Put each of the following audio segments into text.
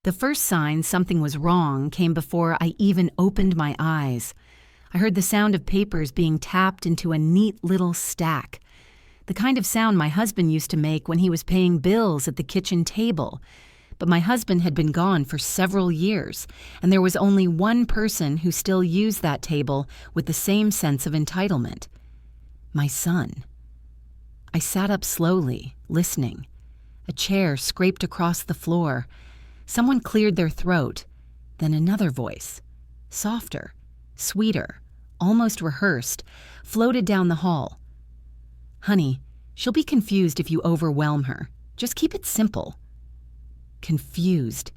The first sign something was wrong came before I even opened my eyes. I heard the sound of papers being tapped into a neat little stack. The kind of sound my husband used to make when he was paying bills at the kitchen table. But my husband had been gone for several years, and there was only one person who still used that table with the same sense of entitlement. My son. I sat up slowly, listening. A chair scraped across the floor. Someone cleared their throat. Then another voice, softer, sweeter, almost rehearsed, floated down the hall. "Honey, she'll be confused if you overwhelm her. Just keep it simple." Confused.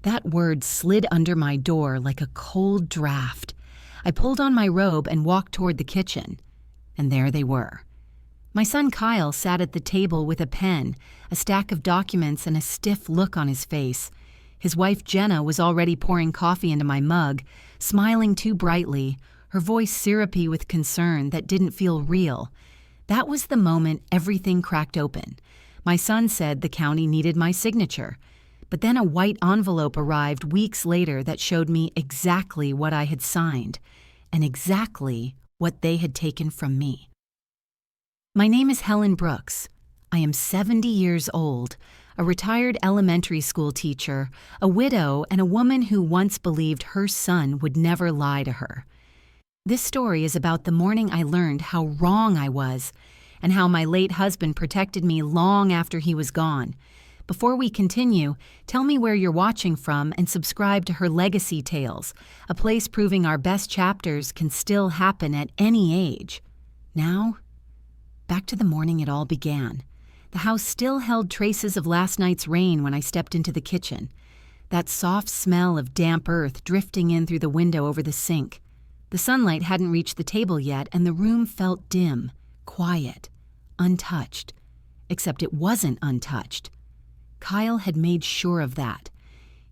That word slid under my door like a cold draft. I pulled on my robe and walked toward the kitchen. And there they were. My son Kyle sat at the table with a pen, a stack of documents, and a stiff look on his face. His wife Jenna was already pouring coffee into my mug, smiling too brightly, her voice syrupy with concern that didn't feel real. That was the moment everything cracked open. My son said the county needed my signature. But then a white envelope arrived weeks later that showed me exactly what I had signed, and exactly what they had taken from me. My name is Helen Brooks. I am 70 years old, a retired elementary school teacher, a widow, and a woman who once believed her son would never lie to her. This story is about the morning I learned how wrong I was, and how my late husband protected me long after he was gone. Before we continue, tell me where you're watching from and subscribe to her Legacy Tales, a place proving our best chapters can still happen at any age. Now, back to the morning it all began. The house still held traces of last night's rain when I stepped into the kitchen. That soft smell of damp earth drifting in through the window over the sink. The sunlight hadn't reached the table yet, and the room felt dim, quiet, untouched. Except it wasn't untouched. Kyle had made sure of that.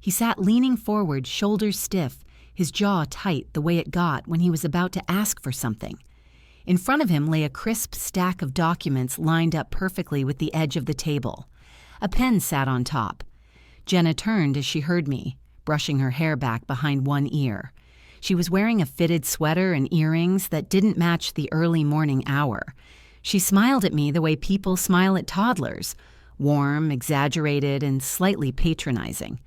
He sat leaning forward, shoulders stiff, his jaw tight the way it got when he was about to ask for something. In front of him lay a crisp stack of documents lined up perfectly with the edge of the table. A pen sat on top. Jenna turned as she heard me, brushing her hair back behind one ear. She was wearing a fitted sweater and earrings that didn't match the early morning hour. She smiled at me the way people smile at toddlers, warm, exaggerated, and slightly patronizing.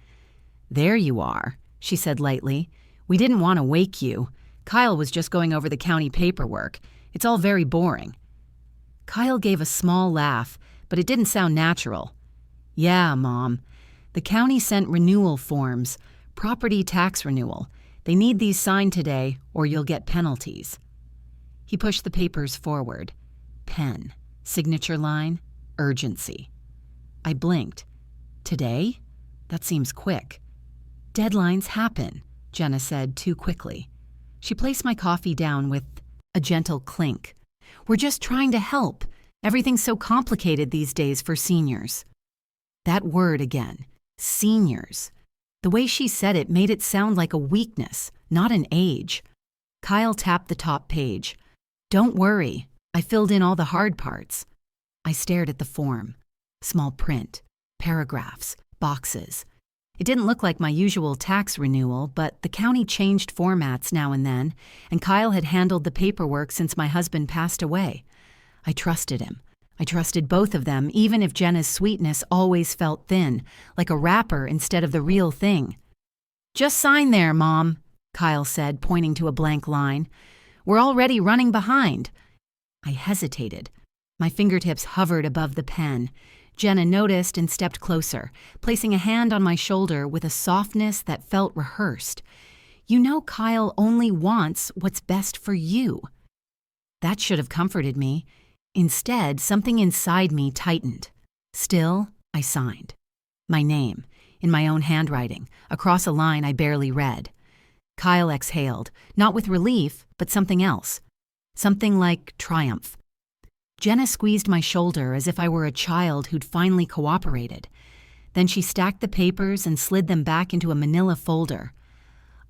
"There you are," she said lightly. "We didn't want to wake you. Kyle was just going over the county paperwork. It's all very boring." Kyle gave a small laugh, but it didn't sound natural. "Yeah, Mom. The county sent renewal forms, property tax renewal. They need these signed today, or you'll get penalties." He pushed the papers forward. Pen, signature line, urgency. I blinked. Today? That seems quick. "Deadlines happen," Jenna said too quickly. She placed my coffee down with a gentle clink. "We're just trying to help. Everything's so complicated these days for seniors." That word again, seniors. The way she said it made it sound like a weakness, not an age. Kyle tapped the top page. "Don't worry, I filled in all the hard parts." I stared at the form. Small print, paragraphs, boxes. It didn't look like my usual tax renewal, but the county changed formats now and then, and Kyle had handled the paperwork since my husband passed away. I trusted him. I trusted both of them, even if Jenna's sweetness always felt thin, like a wrapper instead of the real thing. "Just sign there, Mom," Kyle said, pointing to a blank line. "We're already running behind." I hesitated. My fingertips hovered above the pen. Jenna noticed and stepped closer, placing a hand on my shoulder with a softness that felt rehearsed. "You know Kyle only wants what's best for you." That should have comforted me. Instead, something inside me tightened. Still, I signed. My name, in my own handwriting, across a line I barely read. Kyle exhaled, not with relief, but something else. Something like triumph. Jenna squeezed my shoulder as if I were a child who'd finally cooperated. Then she stacked the papers and slid them back into a manila folder.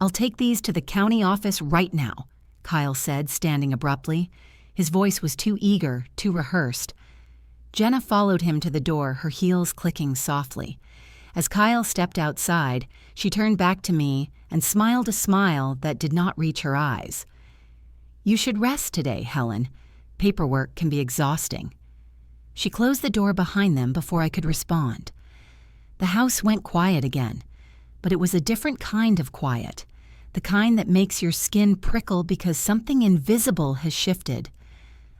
"I'll take these to the county office right now," Kyle said, standing abruptly. His voice was too eager, too rehearsed. Jenna followed him to the door, her heels clicking softly. As Kyle stepped outside, she turned back to me and smiled a smile that did not reach her eyes. "You should rest today, Helen. Paperwork can be exhausting." She closed the door behind them before I could respond. The house went quiet again, but it was a different kind of quiet, the kind that makes your skin prickle because something invisible has shifted.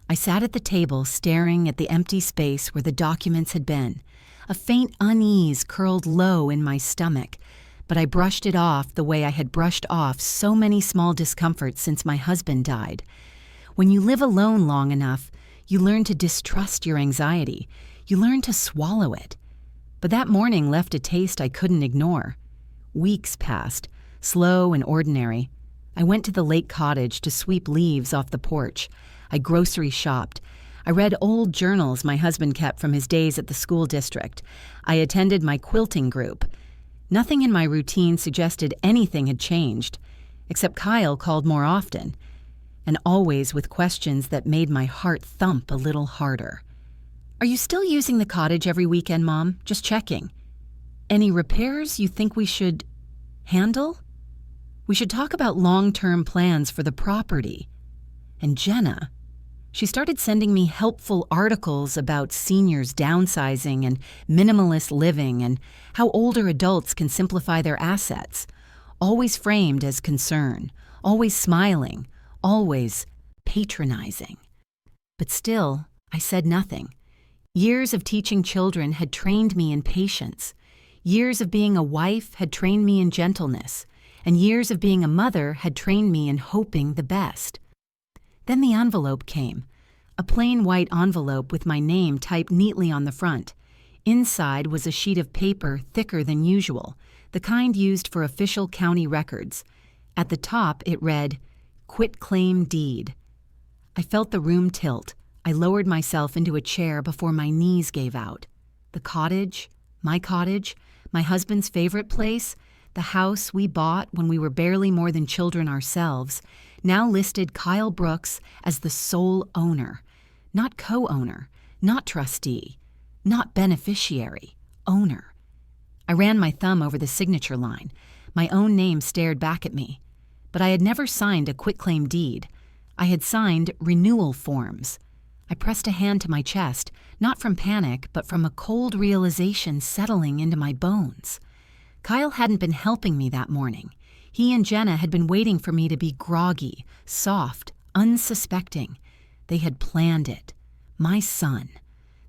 I sat at the table staring at the empty space where the documents had been. A faint unease curled low in my stomach, but I brushed it off the way I had brushed off so many small discomforts since my husband died. When you live alone long enough, you learn to distrust your anxiety. You learn to swallow it. But that morning left a taste I couldn't ignore. Weeks passed, slow and ordinary. I went to the lake cottage to sweep leaves off the porch. I grocery shopped. I read old journals my husband kept from his days at the school district. I attended my quilting group. Nothing in my routine suggested anything had changed, except Kyle called more often, and always with questions that made my heart thump a little harder. "Are you still using the cottage every weekend, Mom? Just checking. Any repairs you think we should handle? We should talk about long-term plans for the property." And Jenna, she started sending me helpful articles about seniors downsizing and minimalist living and how older adults can simplify their assets, always framed as concern, always smiling, always patronizing. But still, I said nothing. Years of teaching children had trained me in patience. Years of being a wife had trained me in gentleness, and years of being a mother had trained me in hoping the best. Then the envelope came, a plain white envelope with my name typed neatly on the front. Inside was a sheet of paper thicker than usual, the kind used for official county records. At the top it read, "Quitclaim deed." I felt the room tilt. I lowered myself into a chair before my knees gave out. The cottage, my husband's favorite place, the house we bought when we were barely more than children ourselves, now listed Kyle Brooks as the sole owner, not co-owner, not trustee, not beneficiary, owner. I ran my thumb over the signature line. My own name stared back at me. But I had never signed a quitclaim deed. I had signed renewal forms. I pressed a hand to my chest, not from panic, but from a cold realization settling into my bones. Kyle hadn't been helping me that morning. He and Jenna had been waiting for me to be groggy, soft, unsuspecting. They had planned it. My son.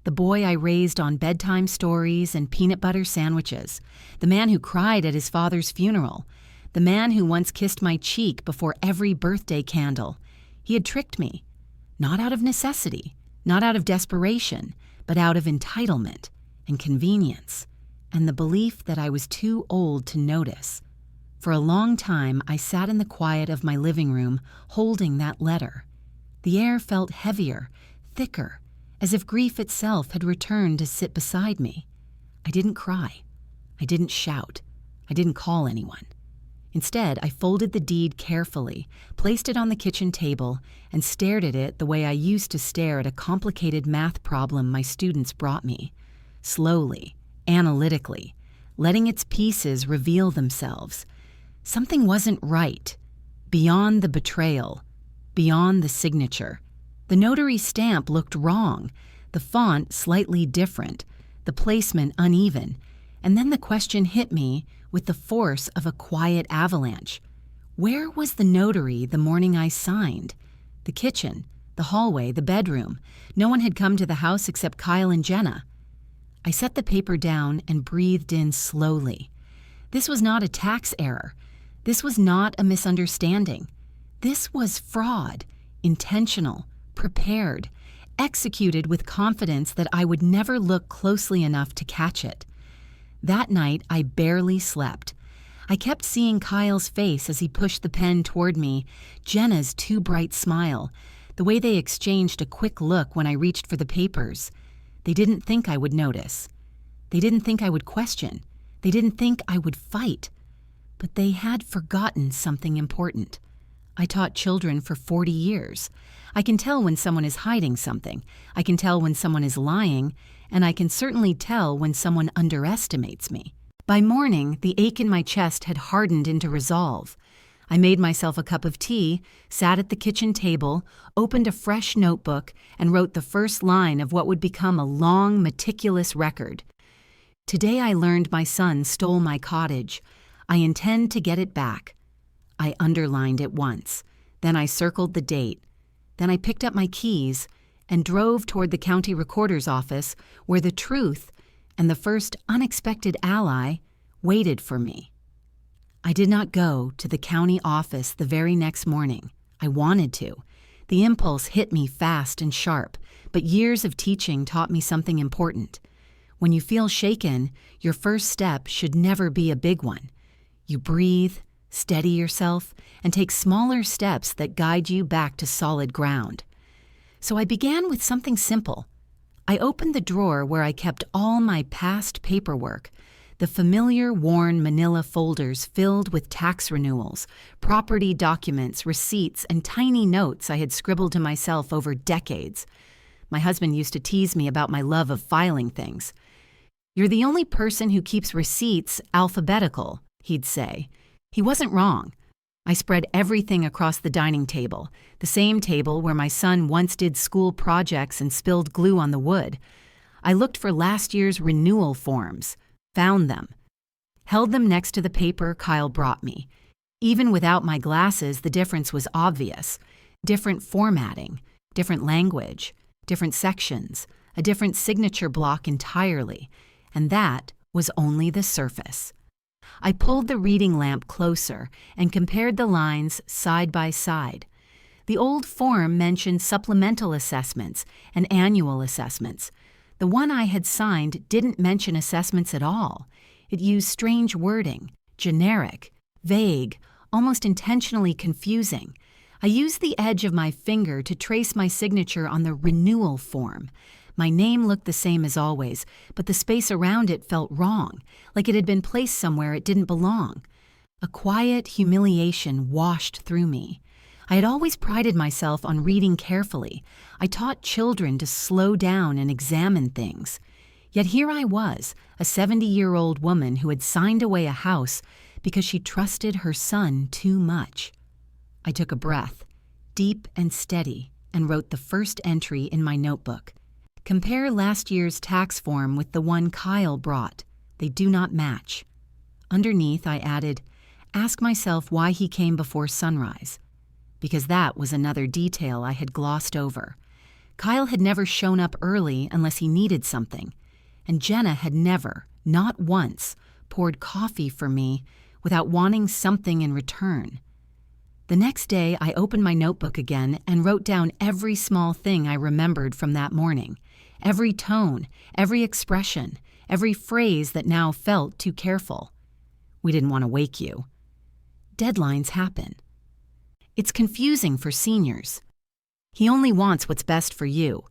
The boy I raised on bedtime stories and peanut butter sandwiches. The man who cried at his father's funeral. The man who once kissed my cheek before every birthday candle. He had tricked me. Not out of necessity, not out of desperation, but out of entitlement and convenience, and the belief that I was too old to notice. For a long time, I sat in the quiet of my living room, holding that letter. The air felt heavier, thicker, as if grief itself had returned to sit beside me. I didn't cry. I didn't shout. I didn't call anyone. Instead, I folded the deed carefully, placed it on the kitchen table, and stared at it the way I used to stare at a complicated math problem my students brought me. Slowly, analytically, letting its pieces reveal themselves. Something wasn't right. Beyond the betrayal, beyond the signature. The notary stamp looked wrong, the font slightly different, the placement uneven, and then the question hit me with the force of a quiet avalanche. Where was the notary the morning I signed? The kitchen, the hallway, the bedroom. No one had come to the house except Kyle and Jenna. I set the paper down and breathed in slowly. This was not a tax error. This was not a misunderstanding. This was fraud, intentional, prepared, executed with confidence that I would never look closely enough to catch it. That night, I barely slept. I kept seeing Kyle's face as he pushed the pen toward me, Jenna's too bright smile, the way they exchanged a quick look when I reached for the papers. They didn't think I would notice. They didn't think I would question. They didn't think I would fight. But they had forgotten something important. I taught children for 40 years. I can tell when someone is hiding something. I can tell when someone is lying, and I can certainly tell when someone underestimates me. By morning, the ache in my chest had hardened into resolve. I made myself a cup of tea, sat at the kitchen table, opened a fresh notebook, and wrote the first line of what would become a long, meticulous record. Today I learned my son stole my cottage. I intend to get it back. I underlined it once. Then I circled the date. Then I picked up my keys and drove toward the county recorder's office where the truth and the first unexpected ally waited for me. I did not go to the county office the very next morning. I wanted to. The impulse hit me fast and sharp, but years of teaching taught me something important. When you feel shaken, your first step should never be a big one. You breathe, steady yourself, and take smaller steps that guide you back to solid ground. So I began with something simple. I opened the drawer where I kept all my past paperwork, the familiar worn manila folders filled with tax renewals, property documents, receipts, and tiny notes I had scribbled to myself over decades. My husband used to tease me about my love of filing things. "You're the only person who keeps receipts alphabetical," he'd say. He wasn't wrong. I spread everything across the dining table, the same table where my son once did school projects and spilled glue on the wood. I looked for last year's renewal forms, found them, held them next to the paper Kyle brought me. Even without my glasses, the difference was obvious. Different formatting, different language, different sections, a different signature block entirely, and that was only the surface. I pulled the reading lamp closer and compared the lines side by side. The old form mentioned supplemental assessments and annual assessments. The one I had signed didn't mention assessments at all. It used strange wording, generic, vague, almost intentionally confusing. I used the edge of my finger to trace my signature on the renewal form. My name looked the same as always, but the space around it felt wrong, like it had been placed somewhere it didn't belong. A quiet humiliation washed through me. I had always prided myself on reading carefully. I taught children to slow down and examine things. Yet here I was, a 70-year-old woman who had signed away a house because she trusted her son too much. I took a breath, deep and steady, and wrote the first entry in my notebook. Compare last year's tax form with the one Kyle brought. They do not match. Underneath, I added, ask myself why he came before sunrise, because that was another detail I had glossed over. Kyle had never shown up early unless he needed something, and Jenna had never, not once, poured coffee for me without wanting something in return. The next day, I opened my notebook again and wrote down every small thing I remembered from that morning. Every tone, every expression, every phrase that now felt too careful. We didn't want to wake you. Deadlines happen. It's confusing for seniors. He only wants what's best for you.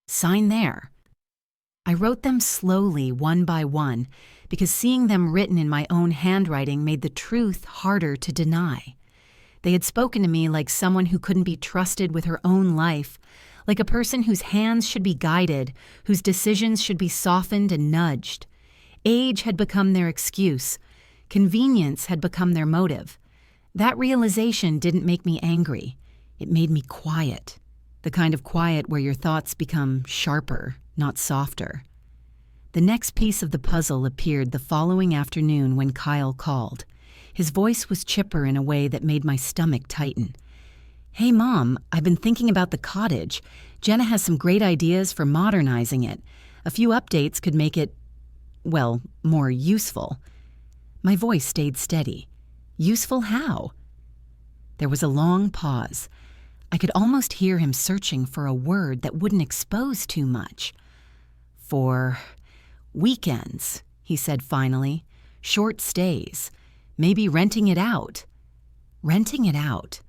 Sign there. I wrote them slowly, one by one, because seeing them written in my own handwriting made the truth harder to deny. They had spoken to me like someone who couldn't be trusted with her own life, like a person whose hands should be guided, whose decisions should be softened and nudged. Age had become their excuse. Convenience had become their motive. That realization didn't make me angry. It made me quiet, the kind of quiet where your thoughts become sharper, not softer. The next piece of the puzzle appeared the following afternoon when Kyle called. His voice was chipper in a way that made my stomach tighten. "Hey, Mom, I've been thinking about the cottage. Jenna has some great ideas for modernizing it. A few updates could make it, well, more useful." My voice stayed steady. Useful how? There was a long pause. I could almost hear him searching for a word that wouldn't expose too much. "For weekends," he said finally. "Short stays. Maybe renting it out." Renting it out.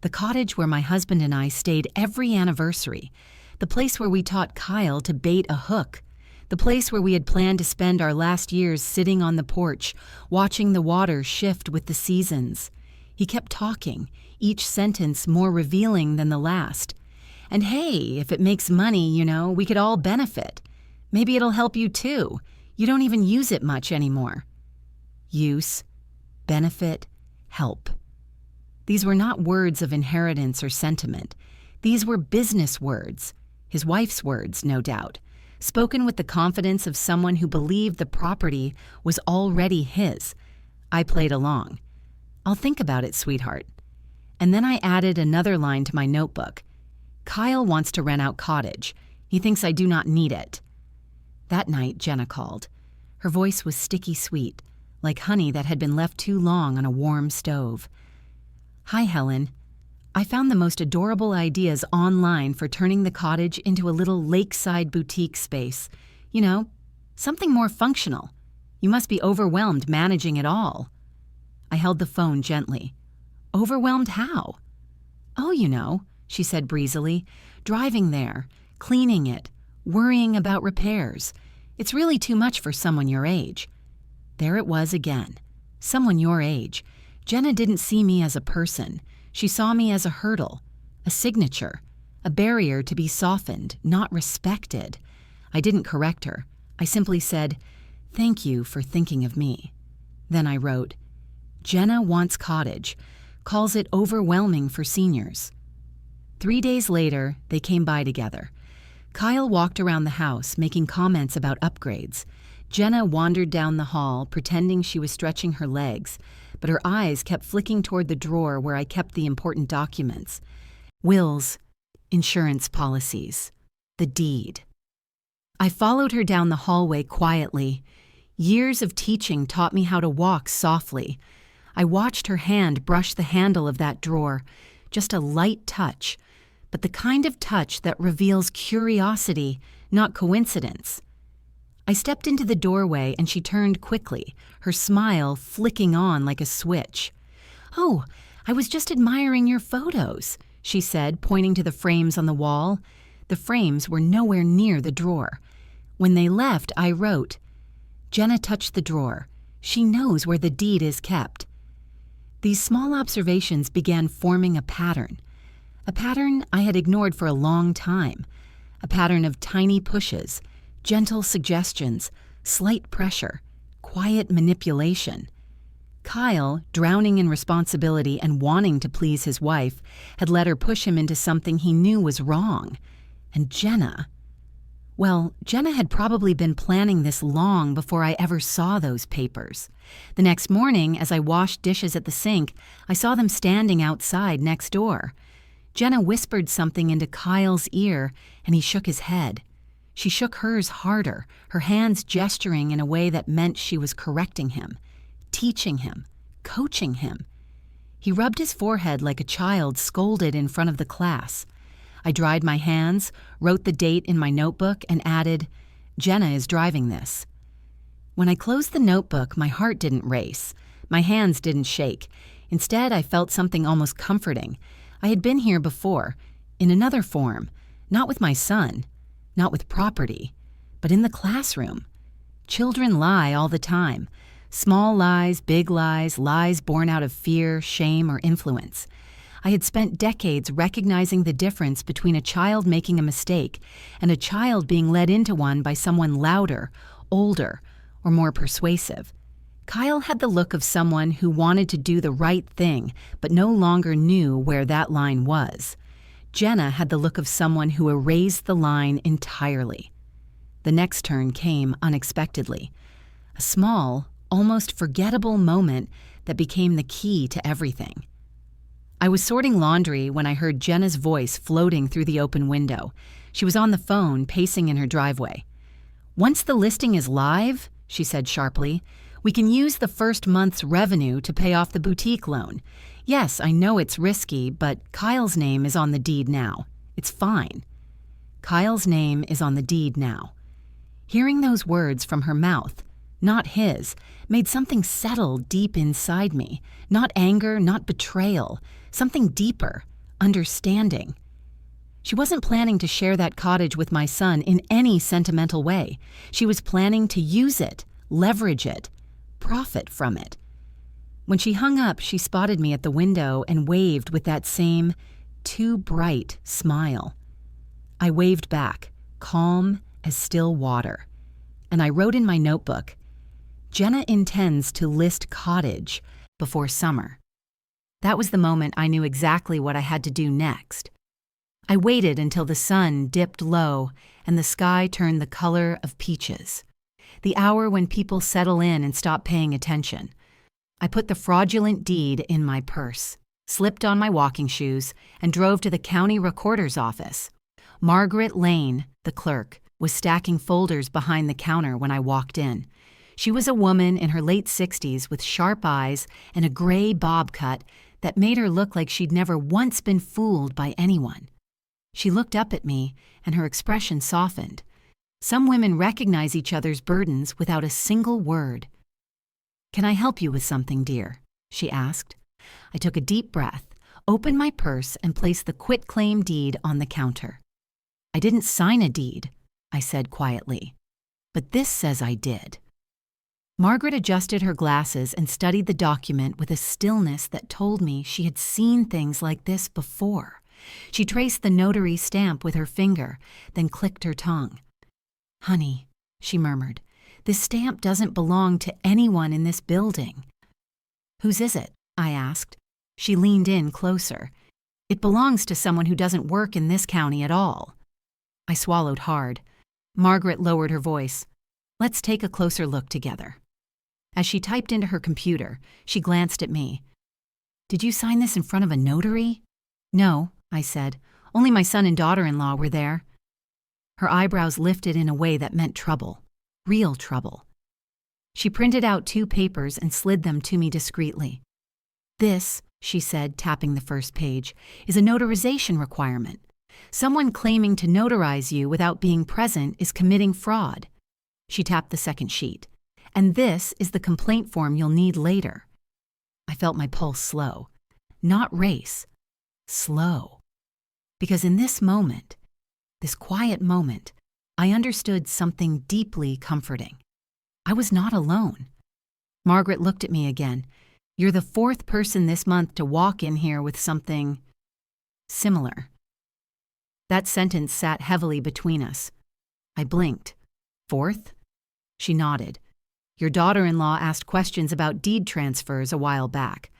The cottage where my husband and I stayed every anniversary. The place where we taught Kyle to bait a hook. The place where we had planned to spend our last years sitting on the porch, watching the water shift with the seasons. He kept talking, each sentence more revealing than the last. "And hey, if it makes money, we could all benefit. Maybe it'll help you too. You don't even use it much anymore." use, benefit, help. These were not words of inheritance or sentiment. These were business words, his wife's words, no doubt, spoken with the confidence of someone who believed the property was already his. I played along. "I'll think about it, sweetheart." And then I added another line to my notebook. "Kyle wants to rent out Cottage. He thinks I do not need it." That night, Jenna called. Her voice was sticky sweet, like honey that had been left too long on a warm stove. "Hi, Helen. I found the most adorable ideas online for turning the cottage into a little lakeside boutique space. You know, something more functional. You must be overwhelmed managing it all." I held the phone gently. "Overwhelmed how?" "Oh, you know," she said breezily, "driving there, cleaning it, worrying about repairs. It's really too much for someone your age." There it was again. Someone your age. Jenna didn't see me as a person. She saw me as a hurdle, a signature, a barrier to be softened, not respected. I didn't correct her. I simply said, "Thank you for thinking of me." Then I wrote, "Jenna wants Cottage, calls it overwhelming for seniors." 3 days later, they came by together. Kyle walked around the house, making comments about upgrades. Jenna wandered down the hall, pretending she was stretching her legs, but her eyes kept flicking toward the drawer where I kept the important documents. Wills, insurance policies, the deed. I followed her down the hallway quietly. Years of teaching taught me how to walk softly. I watched her hand brush the handle of that drawer, just a light touch, but the kind of touch that reveals curiosity, not coincidence. I stepped into the doorway and she turned quickly, her smile flicking on like a switch. "Oh, I was just admiring your photos," she said, pointing to the frames on the wall. The frames were nowhere near the drawer. When they left, I wrote, "Jenna touched the drawer. She knows where the deed is kept." These small observations began forming a pattern I had ignored for a long time, a pattern of tiny pushes, gentle suggestions, slight pressure, quiet manipulation. Kyle, drowning in responsibility and wanting to please his wife, had let her push him into something he knew was wrong. And Jenna... Well, Jenna had probably been planning this long before I ever saw those papers. The next morning, as I washed dishes at the sink, I saw them standing outside next door. Jenna whispered something into Kyle's ear, and he shook his head. She shook hers harder, her hands gesturing in a way that meant she was correcting him, teaching him, coaching him. He rubbed his forehead like a child scolded in front of the class. I dried my hands, wrote the date in my notebook, and added, "Jenna is driving this." When I closed the notebook, my heart didn't race. My hands didn't shake. Instead, I felt something almost comforting. I had been here before, in another form, not with my son, not with property, but in the classroom. Children lie all the time. Small lies, big lies, lies born out of fear, shame, or influence. I had spent decades recognizing the difference between a child making a mistake and a child being led into one by someone louder, older, or more persuasive. Kyle had the look of someone who wanted to do the right thing but no longer knew where that line was. Jenna had the look of someone who erased the line entirely. The next turn came unexpectedly. A small, almost forgettable moment that became the key to everything. I was sorting laundry when I heard Jenna's voice floating through the open window. She was on the phone, pacing in her driveway. "Once the listing is live," she said sharply, "we can use the first month's revenue to pay off the boutique loan. Yes, I know it's risky, but Kyle's name is on the deed now. It's fine." Kyle's name is on the deed now. Hearing those words from her mouth, not his, made something settle deep inside me. Not anger, not betrayal, something deeper, understanding. She wasn't planning to share that cottage with my son in any sentimental way. She was planning to use it, leverage it, profit from it. When she hung up, she spotted me at the window and waved with that same, too bright smile. I waved back, calm as still water, and I wrote in my notebook, Jenna intends to list Cottage before summer. That was the moment I knew exactly what I had to do next. I waited until the sun dipped low and the sky turned the color of peaches, the hour when people settle in and stop paying attention. I put the fraudulent deed in my purse, slipped on my walking shoes, and drove to the county recorder's office. Margaret Lane, the clerk, was stacking folders behind the counter when I walked in. She was a woman in her late 60s with sharp eyes and a gray bob cut that made her look like she'd never once been fooled by anyone. She looked up at me, and her expression softened. Some women recognize each other's burdens without a single word. "Can I help you with something, dear?" she asked. I took a deep breath, opened my purse, and placed the quitclaim deed on the counter. "I didn't sign a deed," I said quietly, "but this says I did." Margaret adjusted her glasses and studied the document with a stillness that told me she had seen things like this before. She traced the notary stamp with her finger, then clicked her tongue. "Honey," she murmured, "this stamp doesn't belong to anyone in this building." "Whose is it?" I asked. She leaned in closer. "It belongs to someone who doesn't work in this county at all." I swallowed hard. Margaret lowered her voice. "Let's take a closer look together." As she typed into her computer, she glanced at me. "Did you sign this in front of a notary?" "No," I said. "Only my son and daughter-in-law were there." Her eyebrows lifted in a way that meant trouble. Real trouble. She printed out 2 papers and slid them to me discreetly. "This," she said, tapping the first page, "is a notarization requirement. Someone claiming to notarize you without being present is committing fraud." She tapped the second sheet. "And this is the complaint form you'll need later." I felt my pulse slow. Not race. Slow. Because in this moment, this quiet moment, I understood something deeply comforting. I was not alone. Margaret looked at me again. "You're the 4th person this month to walk in here with something similar." That sentence sat heavily between us. I blinked. "4th?" She nodded. "Your daughter-in-law asked questions about deed transfers a while back.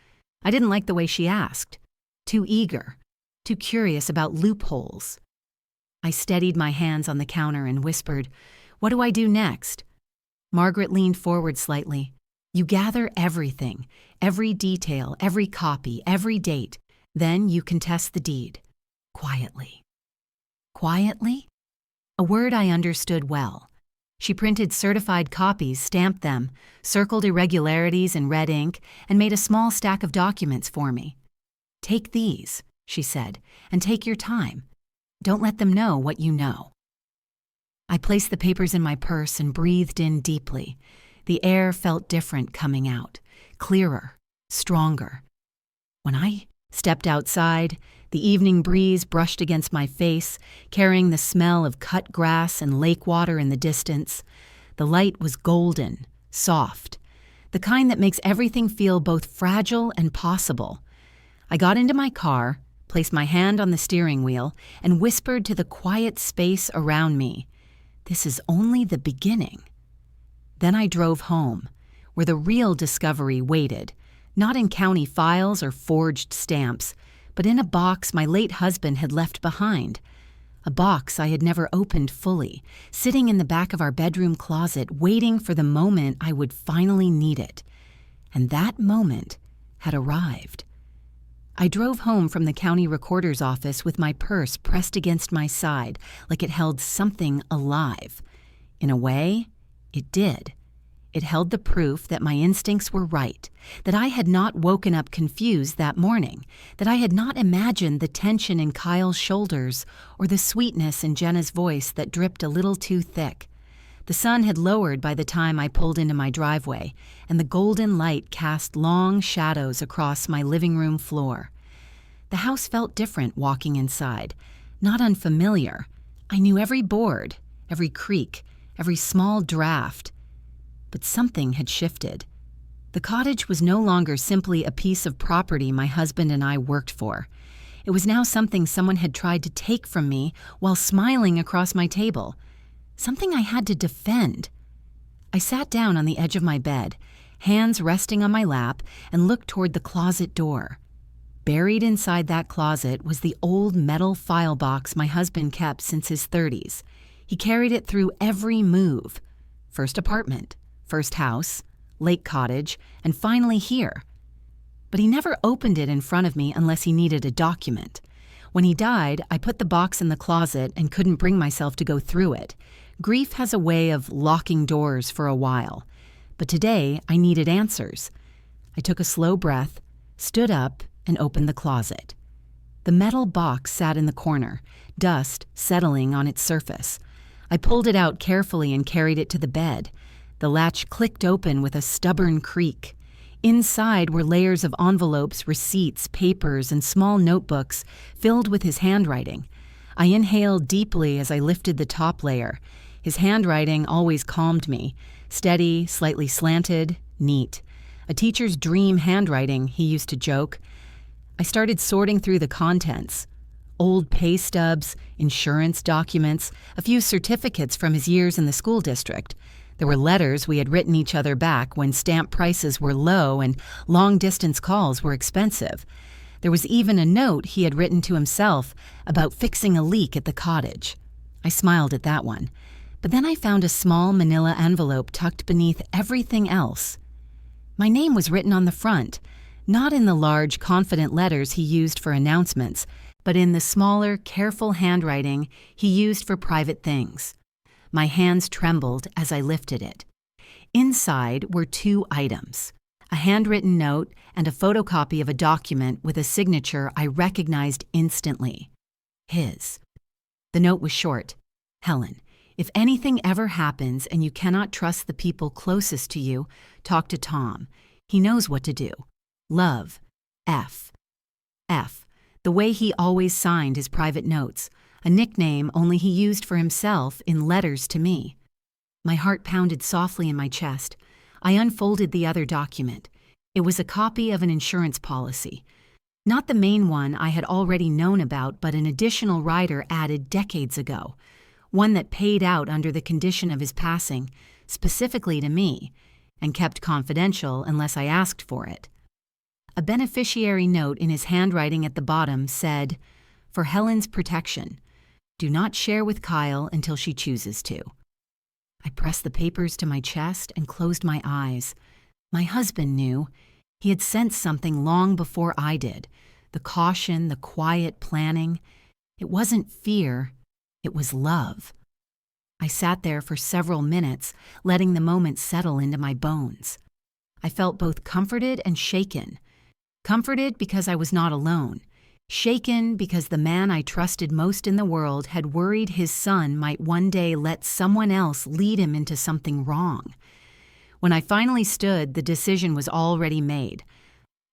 I didn't like the way she asked. Too eager. Too curious about loopholes." I steadied my hands on the counter and whispered, "What do I do next?" Margaret leaned forward slightly. "You gather everything, every detail, every copy, every date. Then you contest the deed. Quietly." Quietly? A word I understood well. She printed certified copies, stamped them, circled irregularities in red ink, and made a small stack of documents for me. "Take these," she said, "and take your time. Don't let them know what you know." I placed the papers in my purse and breathed in deeply. The air felt different coming out, clearer, stronger. When I stepped outside, the evening breeze brushed against my face, carrying the smell of cut grass and lake water in the distance. The light was golden, soft, the kind that makes everything feel both fragile and possible. I got into my car, placed my hand on the steering wheel, and whispered to the quiet space around me, "This is only the beginning." Then I drove home, where the real discovery waited, not in county files or forged stamps, but in a box my late husband had left behind, a box I had never opened fully, sitting in the back of our bedroom closet waiting for the moment I would finally need it. And that moment had arrived. I drove home from the county recorder's office with my purse pressed against my side like it held something alive. In a way, it did. It held the proof that my instincts were right, that I had not woken up confused that morning, that I had not imagined the tension in Kyle's shoulders or the sweetness in Jenna's voice that dripped a little too thick. The sun had lowered by the time I pulled into my driveway, and the golden light cast long shadows across my living room floor. The house felt different walking inside, not unfamiliar. I knew every board, every creak, every small draft. But something had shifted. The cottage was no longer simply a piece of property my husband and I worked for. It was now something someone had tried to take from me while smiling across my table. Something I had to defend. I sat down on the edge of my bed, hands resting on my lap, and looked toward the closet door. Buried inside that closet was the old metal file box my husband kept since his 30s. He carried it through every move. First apartment, first house, Lake Cottage, and finally here. But he never opened it in front of me unless he needed a document. When he died, I put the box in the closet and couldn't bring myself to go through it. Grief has a way of locking doors for a while. But today, I needed answers. I took a slow breath, stood up, and opened the closet. The metal box sat in the corner, dust settling on its surface. I pulled it out carefully and carried it to the bed. The latch clicked open with a stubborn creak. Inside were layers of envelopes, receipts, papers, and small notebooks filled with his handwriting. I inhaled deeply as I lifted the top layer. His handwriting always calmed me. Steady, slightly slanted, neat. A teacher's dream handwriting, he used to joke. I started sorting through the contents. Old pay stubs, insurance documents, a few certificates from his years in the school district. There were letters we had written each other back when stamp prices were low and long-distance calls were expensive. There was even a note he had written to himself about fixing a leak at the cottage. I smiled at that one. But then I found a small manila envelope tucked beneath everything else. My name was written on the front, not in the large, confident letters he used for announcements, but in the smaller, careful handwriting he used for private things. My hands trembled as I lifted it. Inside were 2 items, a handwritten note and a photocopy of a document with a signature I recognized instantly. His. The note was short. Helen, if anything ever happens and you cannot trust the people closest to you, talk to Tom. He knows what to do. Love. F. F. The way he always signed his private notes, a nickname only he used for himself in letters to me. My heart pounded softly in my chest. I unfolded the other document. It was a copy of an insurance policy. Not the main one I had already known about, but an additional rider added decades ago. One that paid out under the condition of his passing, specifically to me, and kept confidential unless I asked for it. A beneficiary note in his handwriting at the bottom said, "For Helen's protection, do not share with Kyle until she chooses to." I pressed the papers to my chest and closed my eyes. My husband knew. He had sensed something long before I did. The caution, the quiet planning. It wasn't fear, it was love. I sat there for several minutes, letting the moment settle into my bones. I felt both comforted and shaken. Comforted because I was not alone. Shaken because the man I trusted most in the world had worried his son might one day let someone else lead him into something wrong. When I finally stood, the decision was already made.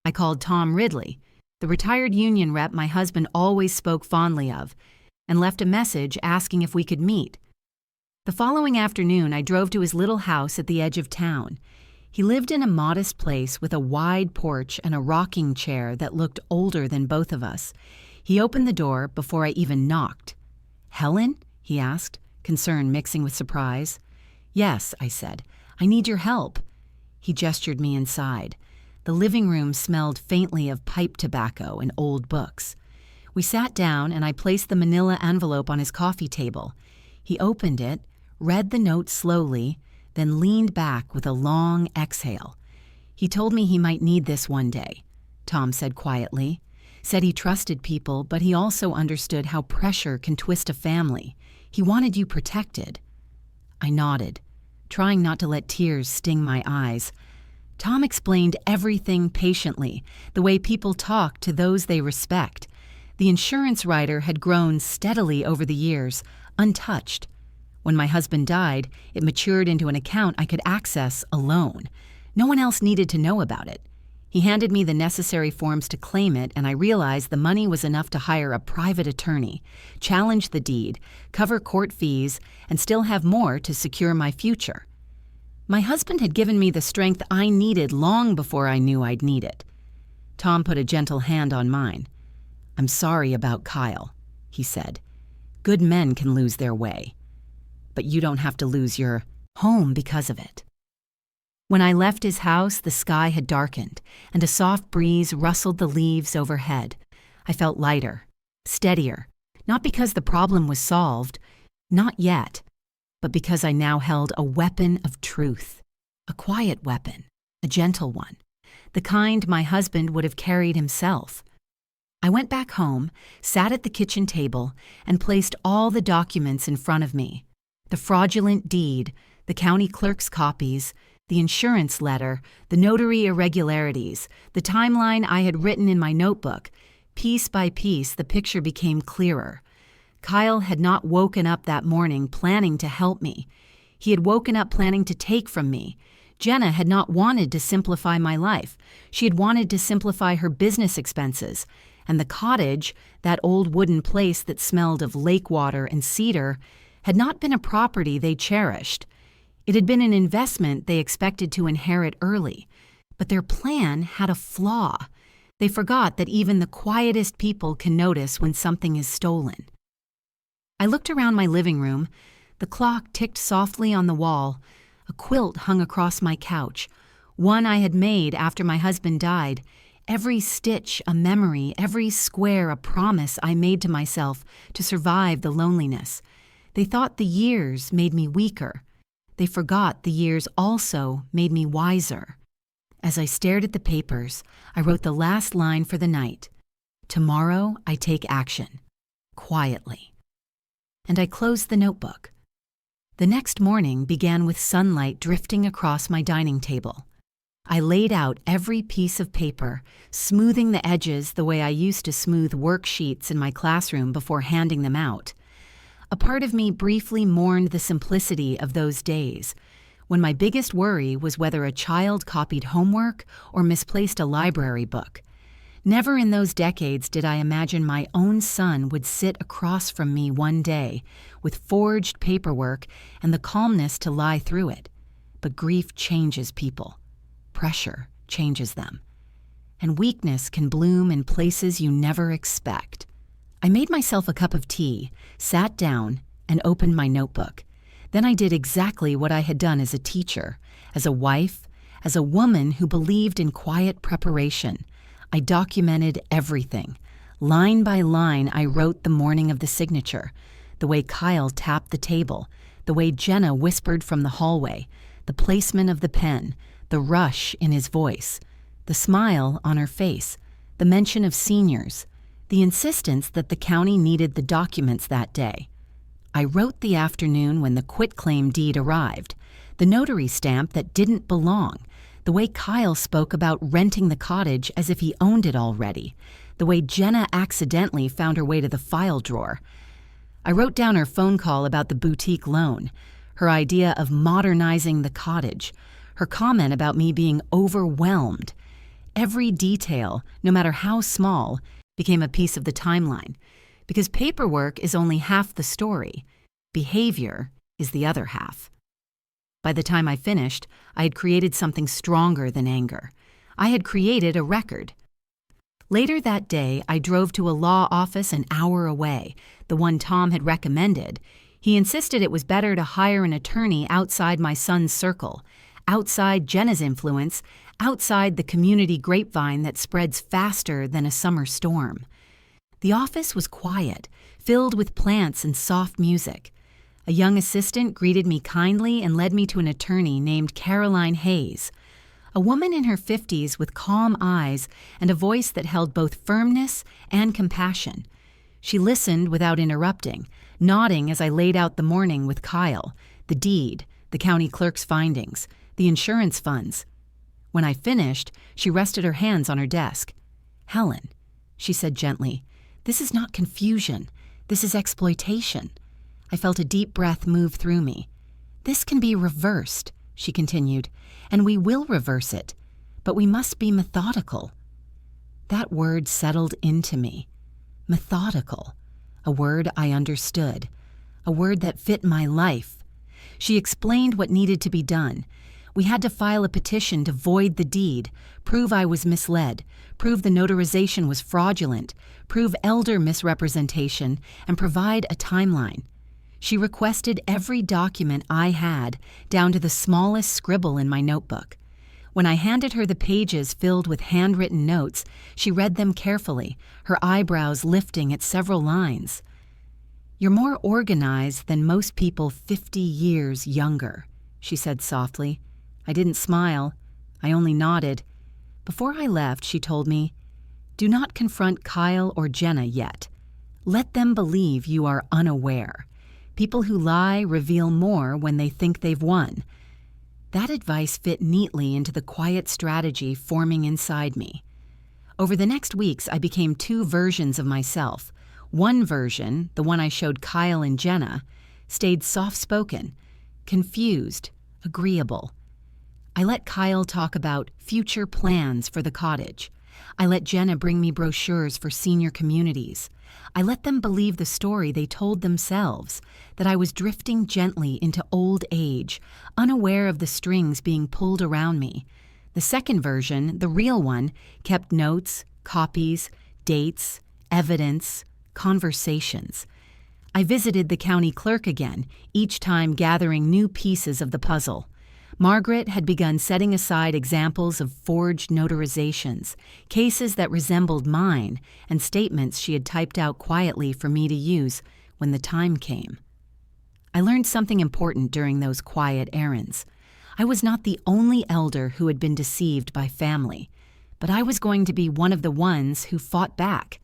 I called Tom Ridley, the retired union rep my husband always spoke fondly of, and left a message asking if we could meet. The following afternoon, I drove to his little house at the edge of town. He lived in a modest place with a wide porch and a rocking chair that looked older than both of us. He opened the door before I even knocked. "Helen?" he asked, concern mixing with surprise. "Yes," I said. "I need your help." He gestured me inside. The living room smelled faintly of pipe tobacco and old books. We sat down and I placed the manila envelope on his coffee table. He opened it, read the note slowly, then leaned back with a long exhale. "He told me he might need this one day," Tom said quietly. Said he trusted people, but he also understood how pressure can twist a family. He wanted you protected. I nodded, trying not to let tears sting my eyes. Tom explained everything patiently, the way people talk to those they respect. The insurance rider had grown steadily over the years, untouched. When my husband died, it matured into an account I could access alone. No one else needed to know about it. He handed me the necessary forms to claim it, and I realized the money was enough to hire a private attorney, challenge the deed, cover court fees, and still have more to secure my future. My husband had given me the strength I needed long before I knew I'd need it. Tom put a gentle hand on mine. "I'm sorry about Kyle," he said. "Good men can lose their way. But you don't have to lose your home because of it." When I left his house, the sky had darkened, and a soft breeze rustled the leaves overhead. I felt lighter, steadier, not because the problem was solved, not yet, but because I now held a weapon of truth, a quiet weapon, a gentle one, the kind my husband would have carried himself. I went back home, sat at the kitchen table, and placed all the documents in front of me. The fraudulent deed, the county clerk's copies, the insurance letter, the notary irregularities, the timeline I had written in my notebook. Piece by piece, the picture became clearer. Kyle had not woken up that morning planning to help me. He had woken up planning to take from me. Jenna had not wanted to simplify my life. She had wanted to simplify her business expenses. And the cottage, that old wooden place that smelled of lake water and cedar, had not been a property they cherished. It had been an investment they expected to inherit early. But their plan had a flaw. They forgot that even the quietest people can notice when something is stolen. I looked around my living room. The clock ticked softly on the wall. A quilt hung across my couch, one I had made after my husband died. Every stitch a memory, every square a promise I made to myself to survive the loneliness. They thought the years made me weaker. They forgot the years also made me wiser. As I stared at the papers, I wrote the last line for the night. Tomorrow I take action. Quietly. And I closed the notebook. The next morning began with sunlight drifting across my dining table. I laid out every piece of paper, smoothing the edges the way I used to smooth worksheets in my classroom before handing them out. A part of me briefly mourned the simplicity of those days, when my biggest worry was whether a child copied homework or misplaced a library book. Never in those decades did I imagine my own son would sit across from me one day with forged paperwork and the calmness to lie through it. But grief changes people. Pressure changes them. And weakness can bloom in places you never expect. I made myself a cup of tea, sat down, and opened my notebook. Then I did exactly what I had done as a teacher, as a wife, as a woman who believed in quiet preparation. I documented everything. Line by line, I wrote the morning of the signature, the way Kyle tapped the table, the way Jenna whispered from the hallway, the placement of the pen, the rush in his voice, the smile on her face, the mention of seniors, the insistence that the county needed the documents that day. I wrote the afternoon when the quitclaim deed arrived, the notary stamp that didn't belong, the way Kyle spoke about renting the cottage as if he owned it already, the way Jenna accidentally found her way to the file drawer. I wrote down her phone call about the boutique loan, her idea of modernizing the cottage, her comment about me being overwhelmed. Every detail, no matter how small, became a piece of the timeline, because paperwork is only half the story. Behavior is the other half. By the time I finished, I had created something stronger than anger. I had created a record. Later that day, I drove to a law office an hour away, the one Tom had recommended. He insisted it was better to hire an attorney outside my son's circle, outside Jenna's influence, outside the community grapevine that spreads faster than a summer storm. The office was quiet, filled with plants and soft music. A young assistant greeted me kindly and led me to an attorney named Caroline Hayes, a woman in her 50s with calm eyes and a voice that held both firmness and compassion. She listened without interrupting, nodding as I laid out the morning with Kyle, the deed, the county clerk's findings, the insurance funds. When I finished, she rested her hands on her desk. "Helen," she said gently, "this is not confusion. This is exploitation." I felt a deep breath move through me. "This can be reversed," she continued, "and we will reverse it, but we must be methodical." That word settled into me. Methodical. A word I understood. A word that fit my life. She explained what needed to be done. We had to file a petition to void the deed, prove I was misled, prove the notarization was fraudulent, prove elder misrepresentation, and provide a timeline. She requested every document I had, down to the smallest scribble in my notebook. When I handed her the pages filled with handwritten notes, she read them carefully, her eyebrows lifting at several lines. "You're more organized than most people 50 years younger," she said softly. I didn't smile. I only nodded. Before I left, she told me, "Do not confront Kyle or Jenna yet. Let them believe you are unaware. People who lie reveal more when they think they've won." That advice fit neatly into the quiet strategy forming inside me. Over the next weeks, I became two versions of myself. One version, the one I showed Kyle and Jenna, stayed soft-spoken, confused, agreeable. I let Kyle talk about future plans for the cottage. I let Jenna bring me brochures for senior communities. I let them believe the story they told themselves, that I was drifting gently into old age, unaware of the strings being pulled around me. The second version, the real one, kept notes, copies, dates, evidence, conversations. I visited the county clerk again, each time gathering new pieces of the puzzle. Margaret had begun setting aside examples of forged notarizations, cases that resembled mine, and statements she had typed out quietly for me to use when the time came. I learned something important during those quiet errands. I was not the only elder who had been deceived by family, but I was going to be one of the ones who fought back.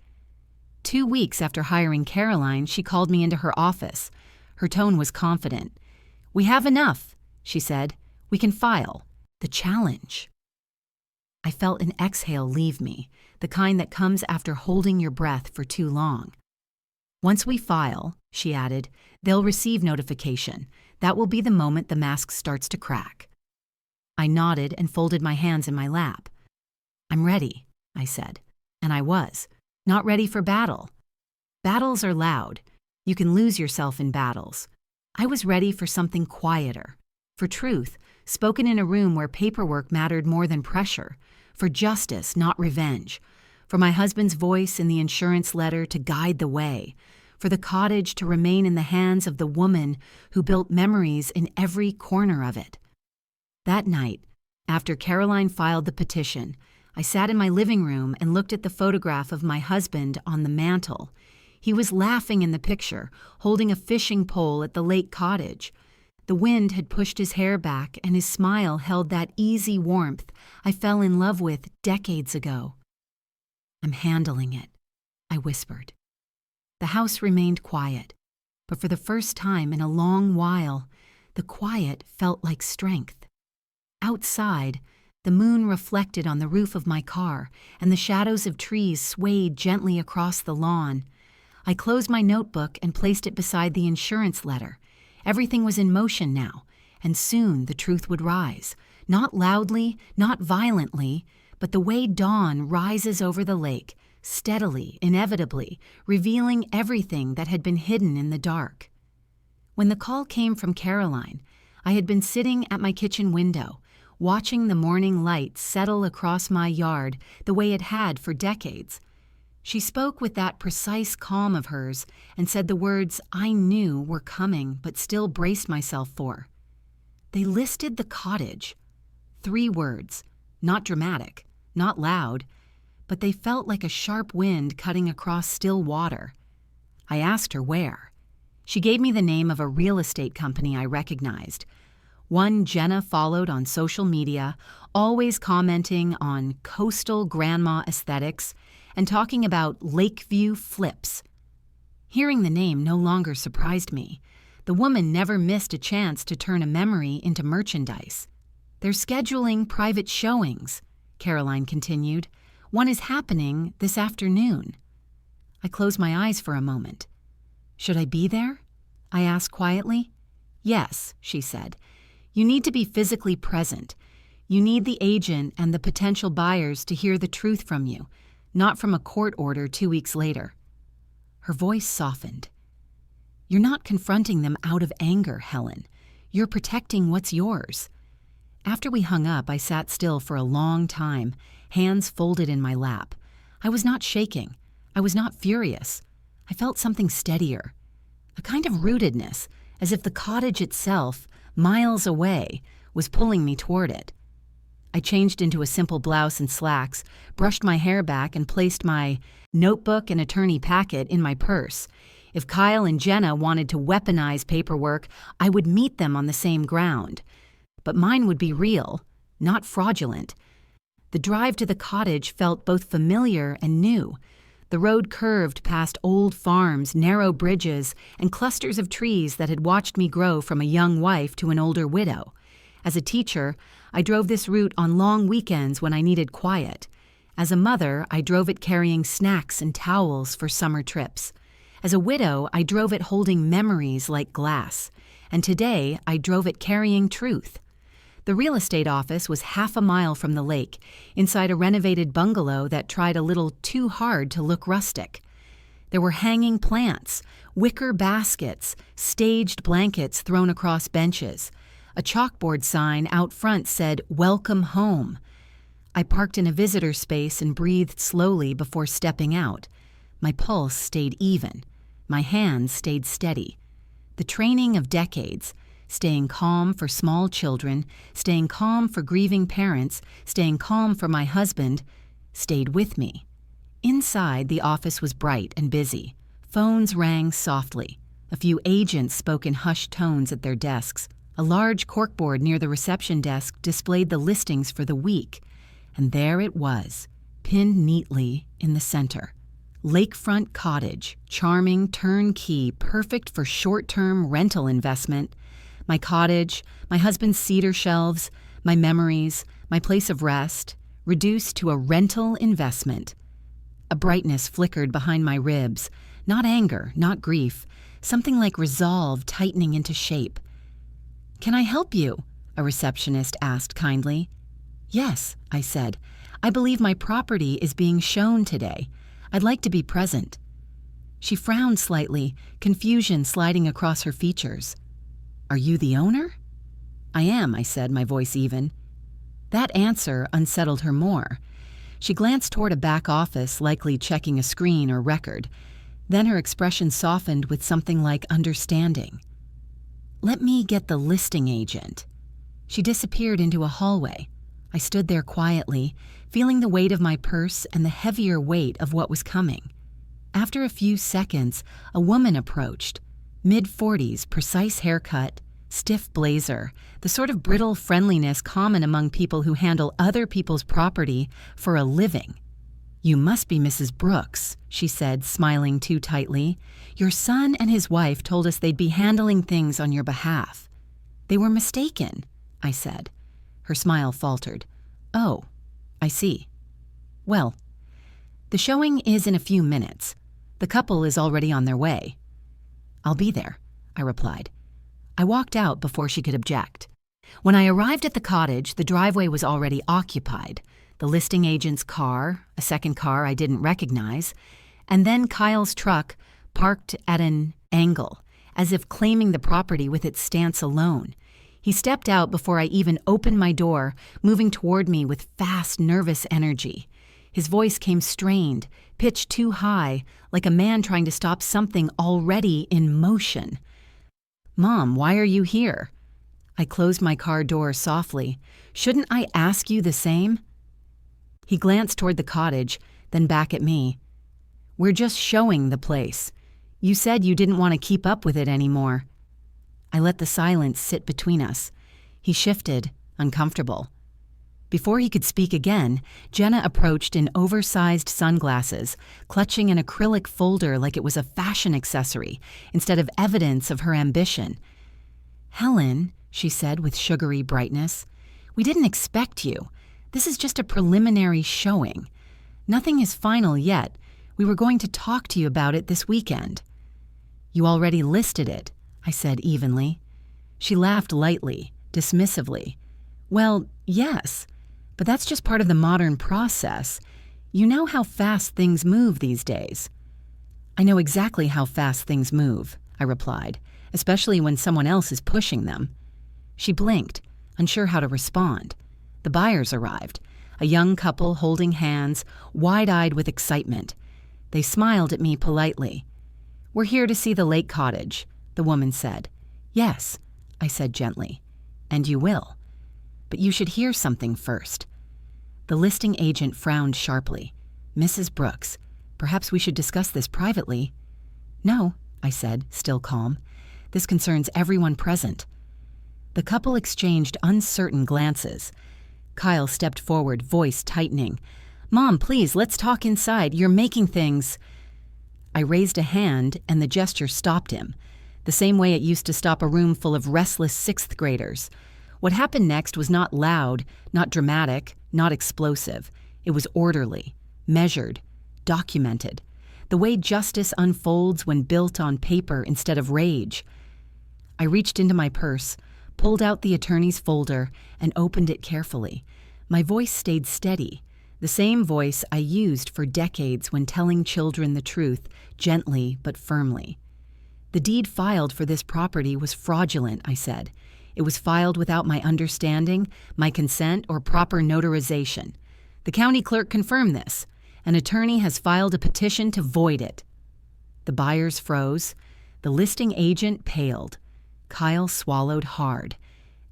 2 weeks after hiring Caroline, she called me into her office. Her tone was confident. "We have enough," she said. "We can file. The challenge." I felt an exhale leave me, the kind that comes after holding your breath for too long. "Once we file," she added, "they'll receive notification. That will be the moment the mask starts to crack." I nodded and folded my hands in my lap. "I'm ready," I said. And I was. Not ready for battle. Battles are loud. You can lose yourself in battles. I was ready for something quieter. For truth, spoken in a room where paperwork mattered more than pressure. For justice, not revenge. For my husband's voice in the insurance letter to guide the way. For the cottage to remain in the hands of the woman who built memories in every corner of it. That night, after Caroline filed the petition, I sat in my living room and looked at the photograph of my husband on the mantel. He was laughing in the picture, holding a fishing pole at the lake cottage. The wind had pushed his hair back, and his smile held that easy warmth I fell in love with decades ago. "I'm handling it," I whispered. The house remained quiet, but for the first time in a long while, the quiet felt like strength. Outside, the moon reflected on the roof of my car, and the shadows of trees swayed gently across the lawn. I closed my notebook and placed it beside the insurance letter. Everything was in motion now, and soon the truth would rise. Not loudly, not violently, but the way dawn rises over the lake, steadily, inevitably, revealing everything that had been hidden in the dark. When the call came from Caroline, I had been sitting at my kitchen window, watching the morning light settle across my yard the way it had for decades. She spoke with that precise calm of hers and said the words I knew were coming but still braced myself for. They listed the cottage. 3 words, not dramatic, not loud, but they felt like a sharp wind cutting across still water. I asked her where. She gave me the name of a real estate company I recognized. One Jenna followed on social media, always commenting on coastal grandma aesthetics and talking about Lakeview flips. Hearing the name no longer surprised me. The woman never missed a chance to turn a memory into merchandise. "They're scheduling private showings," Caroline continued. "One is happening this afternoon." I closed my eyes for a moment. "Should I be there?" I asked quietly. "Yes," she said. "You need to be physically present. You need the agent and the potential buyers to hear the truth from you, not from a court order 2 weeks later." Her voice softened. "You're not confronting them out of anger, Helen. You're protecting what's yours." After we hung up, I sat still for a long time, hands folded in my lap. I was not shaking. I was not furious. I felt something steadier, a kind of rootedness, as if the cottage itself, miles away, was pulling me toward it. I changed into a simple blouse and slacks, brushed my hair back, and placed my notebook and attorney packet in my purse. If Kyle and Jenna wanted to weaponize paperwork, I would meet them on the same ground. But mine would be real, not fraudulent. The drive to the cottage felt both familiar and new. The road curved past old farms, narrow bridges, and clusters of trees that had watched me grow from a young wife to an older widow. As a teacher, I drove this route on long weekends when I needed quiet. As a mother, I drove it carrying snacks and towels for summer trips. As a widow, I drove it holding memories like glass. And today, I drove it carrying truth. The real estate office was half a mile from the lake, inside a renovated bungalow that tried a little too hard to look rustic. There were hanging plants, wicker baskets, staged blankets thrown across benches. A chalkboard sign out front said, "Welcome home." I parked in a visitor space and breathed slowly before stepping out. My pulse stayed even. My hands stayed steady. The training of decades, staying calm for small children, staying calm for grieving parents, staying calm for my husband, stayed with me. Inside, the office was bright and busy. Phones rang softly. A few agents spoke in hushed tones at their desks. A large corkboard near the reception desk displayed the listings for the week. And there it was, pinned neatly in the center. Lakefront cottage, charming, turnkey, perfect for short-term rental investment. My cottage, my husband's cedar shelves, my memories, my place of rest, reduced to a rental investment. A brightness flickered behind my ribs, not anger, not grief, something like resolve tightening into shape. "Can I help you?" a receptionist asked kindly. "Yes," I said. "I believe my property is being shown today. I'd like to be present." She frowned slightly, confusion sliding across her features. "Are you the owner?" "I am," I said, my voice even. That answer unsettled her more. She glanced toward a back office, likely checking a screen or record. Then her expression softened with something like understanding. "Let me get the listing agent." She disappeared into a hallway. I stood there quietly, feeling the weight of my purse and the heavier weight of what was coming. After a few seconds, a woman approached. Mid-40s, precise haircut, stiff blazer, the sort of brittle friendliness common among people who handle other people's property for a living. "You must be Mrs. Brooks," she said, smiling too tightly. "Your son and his wife told us they'd be handling things on your behalf." "They were mistaken," I said. Her smile faltered. "Oh, I see. Well, the showing is in a few minutes. The couple is already on their way." "I'll be there," I replied. I walked out before she could object. When I arrived at the cottage, the driveway was already occupied. The listing agent's car, a second car I didn't recognize, and then Kyle's truck parked at an angle, as if claiming the property with its stance alone. He stepped out before I even opened my door, moving toward me with fast, nervous energy. His voice came strained, pitched too high, like a man trying to stop something already in motion. "Mom, why are you here?" I closed my car door softly. "Shouldn't I ask you the same?" He glanced toward the cottage, then back at me. "We're just showing the place. You said you didn't want to keep up with it anymore." I let the silence sit between us. He shifted, uncomfortable. Before he could speak again, Jenna approached in oversized sunglasses, clutching an acrylic folder like it was a fashion accessory, instead of evidence of her ambition. "Helen," she said with sugary brightness, "we didn't expect you. This is just a preliminary showing. Nothing is final yet. We were going to talk to you about it this weekend." "You already listed it," I said evenly. She laughed lightly, dismissively. "Well, yes, but that's just part of the modern process. You know how fast things move these days." "I know exactly how fast things move," I replied, "especially when someone else is pushing them." She blinked, unsure how to respond. The buyers arrived, a young couple holding hands, wide-eyed with excitement. They smiled at me politely. "We're here to see the lake cottage," the woman said. "Yes," I said gently. "And you will." But you should hear something first." The listing agent frowned sharply. "Mrs. Brooks, perhaps we should discuss this privately." "No," I said, still calm. "This concerns everyone present." The couple exchanged uncertain glances. Kyle stepped forward, voice tightening. "Mom, please, let's talk inside. You're making things—" I raised a hand, and the gesture stopped him, the same way it used to stop a room full of restless sixth graders. What happened next was not loud, not dramatic, not explosive. It was orderly, measured, documented. The way justice unfolds when built on paper instead of rage. I reached into my purse, pulled out the attorney's folder, and opened it carefully. My voice stayed steady, the same voice I used for decades when telling children the truth, gently but firmly. "The deed filed for this property was fraudulent," I said. "It was filed without my understanding, my consent, or proper notarization. The county clerk confirmed this. An attorney has filed a petition to void it." The buyers froze. The listing agent paled. Kyle swallowed hard.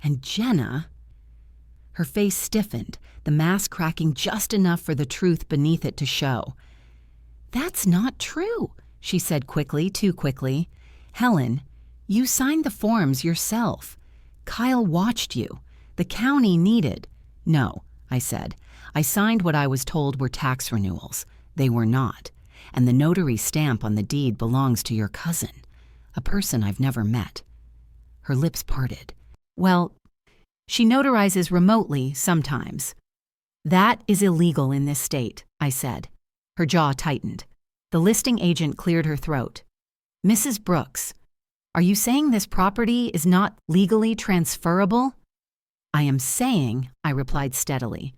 And Jenna— Her face stiffened, the mask cracking just enough for the truth beneath it to show. "That's not true," she said quickly, too quickly. "Helen, you signed the forms yourself. Kyle watched you. The county needed—" "No," I said. "I signed what I was told were tax renewals. They were not. And the notary stamp on the deed belongs to your cousin, a person I've never met." Her lips parted. "Well, she notarizes remotely sometimes." "That is illegal in this state," I said. Her jaw tightened. The listing agent cleared her throat. "Mrs. Brooks, are you saying this property is not legally transferable?" "I am saying," I replied steadily,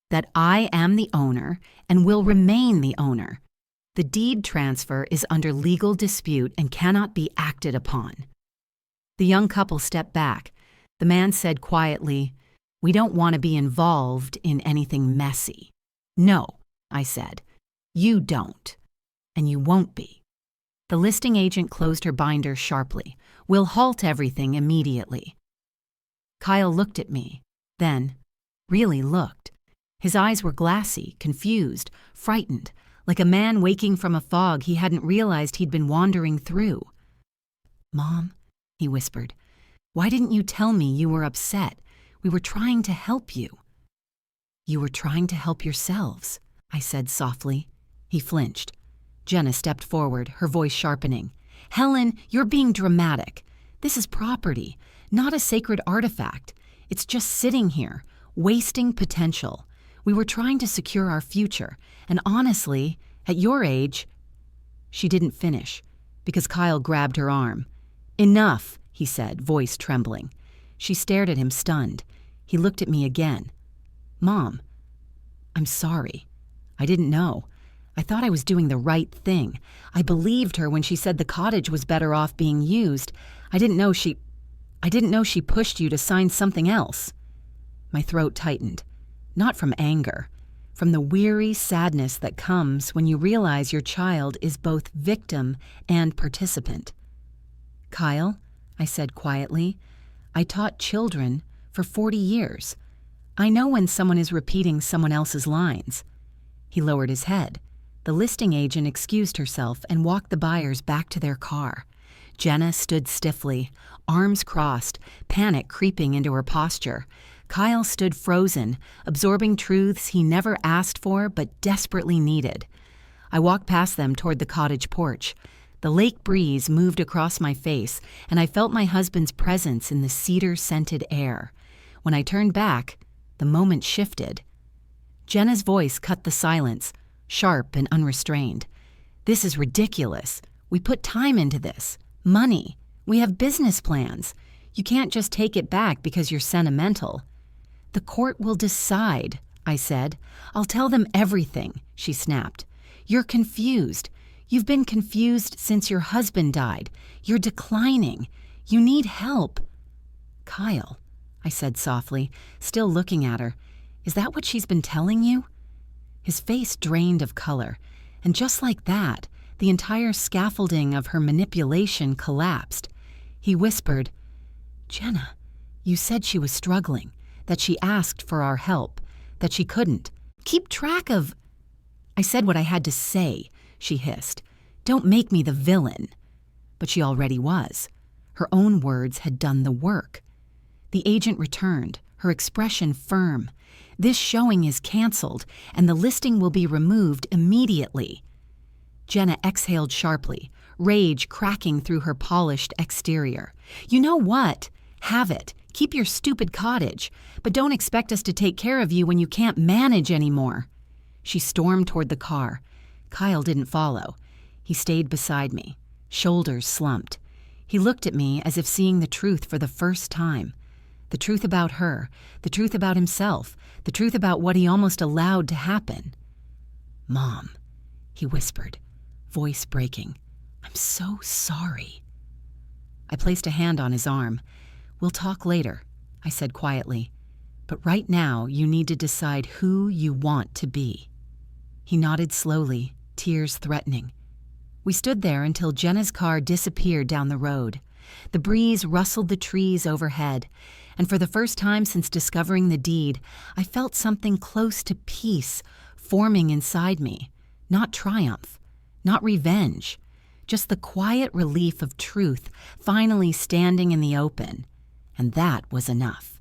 "that I am the owner and will remain the owner. The deed transfer is under legal dispute and cannot be acted upon." The young couple stepped back. The man said quietly, "We don't want to be involved in anything messy." "No," I said. "You don't. And you won't be." The listing agent closed her binder sharply. "We'll halt everything immediately." Kyle looked at me, then really looked. His eyes were glassy, confused, frightened, like a man waking from a fog he hadn't realized he'd been wandering through. "Mom," he whispered, "why didn't you tell me you were upset? We were trying to help you." "You were trying to help yourselves," I said softly. He flinched. Jenna stepped forward, her voice sharpening. "Helen, you're being dramatic. This is property, not a sacred artifact. It's just sitting here, wasting potential. We were trying to secure our future, and honestly, at your age—" She didn't finish, because Kyle grabbed her arm. "Enough," he said, voice trembling. She stared at him, stunned. He looked at me again. "Mom, I'm sorry. I didn't know. I thought I was doing the right thing. I believed her when she said the cottage was better off being used. I didn't know she pushed you to sign something else." My throat tightened. Not from anger, from the weary sadness that comes when you realize your child is both victim and participant. "Kyle," I said quietly, "I taught children for 40 years. I know when someone is repeating someone else's lines." He lowered his head. The listing agent excused herself and walked the buyers back to their car. Jenna stood stiffly, arms crossed, panic creeping into her posture. Kyle stood frozen, absorbing truths he never asked for but desperately needed. I walked past them toward the cottage porch. The lake breeze moved across my face, and I felt my husband's presence in the cedar-scented air. When I turned back, the moment shifted. Jenna's voice cut the silence, sharp and unrestrained. "This is ridiculous. We put time into this. Money. We have business plans. You can't just take it back because you're sentimental." "The court will decide," I said. "I'll tell them everything," she snapped. "You're confused. You've been confused since your husband died. You're declining. You need help." "Kyle," I said softly, still looking at her, "is that what she's been telling you?" His face drained of color, and just like that, the entire scaffolding of her manipulation collapsed. He whispered, "Jenna, you said she was struggling. that she asked for our help, that she couldn't. Keep track of... I said what I had to say, she hissed. Don't make me the villain. But she already was. Her own words had done the work. The agent returned, her expression firm. This showing is canceled, and the listing will be removed immediately. Jenna exhaled sharply, rage cracking through her polished exterior. You know what? Have it. Keep your stupid cottage, but don't expect us to take care of you when you can't manage anymore. She stormed toward the car. Kyle didn't follow. He stayed beside me, shoulders slumped. He looked at me as if seeing the truth for the first time. The truth about her, the truth about himself, the truth about what he almost allowed to happen. Mom, he whispered, voice breaking. I'm so sorry. I placed a hand on his arm. We'll talk later, I said quietly. But right now you need to decide who you want to be. He nodded slowly, tears threatening. We stood there until Jenna's car disappeared down the road. The breeze rustled the trees overhead, and for the first time since discovering the deed, I felt something close to peace forming inside me. Not triumph, not revenge, just the quiet relief of truth finally standing in the open. And that was enough.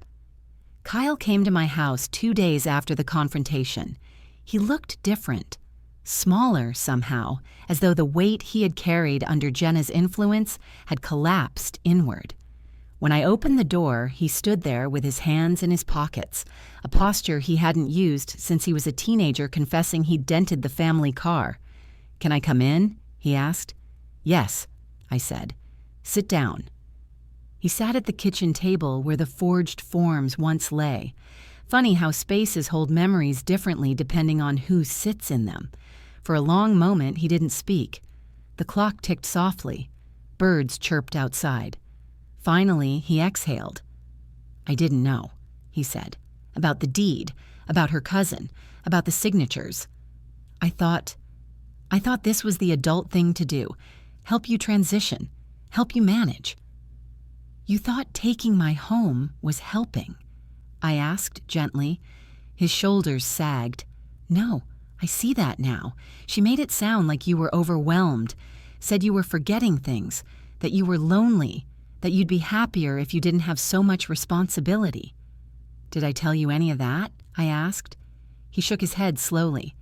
Kyle came to my house 2 days after the confrontation. He looked different, smaller somehow, as though the weight he had carried under Jenna's influence had collapsed inward. When I opened the door, he stood there with his hands in his pockets, a posture he hadn't used since he was a teenager confessing he'd dented the family car. Can I come in? He asked. Yes, I said. Sit down. He sat at the kitchen table where the forged forms once lay. Funny how spaces hold memories differently depending on who sits in them. For a long moment, he didn't speak. The clock ticked softly. Birds chirped outside. Finally, he exhaled. I didn't know, he said. About the deed, about her cousin, about the signatures. I thought this was the adult thing to do. Help you transition. Help you manage. You thought taking my home was helping? I asked gently. His shoulders sagged. No, I see that now. She made it sound like you were overwhelmed, said you were forgetting things, that you were lonely, that you'd be happier if you didn't have so much responsibility. Did I tell you any of that? I asked. He shook his head slowly.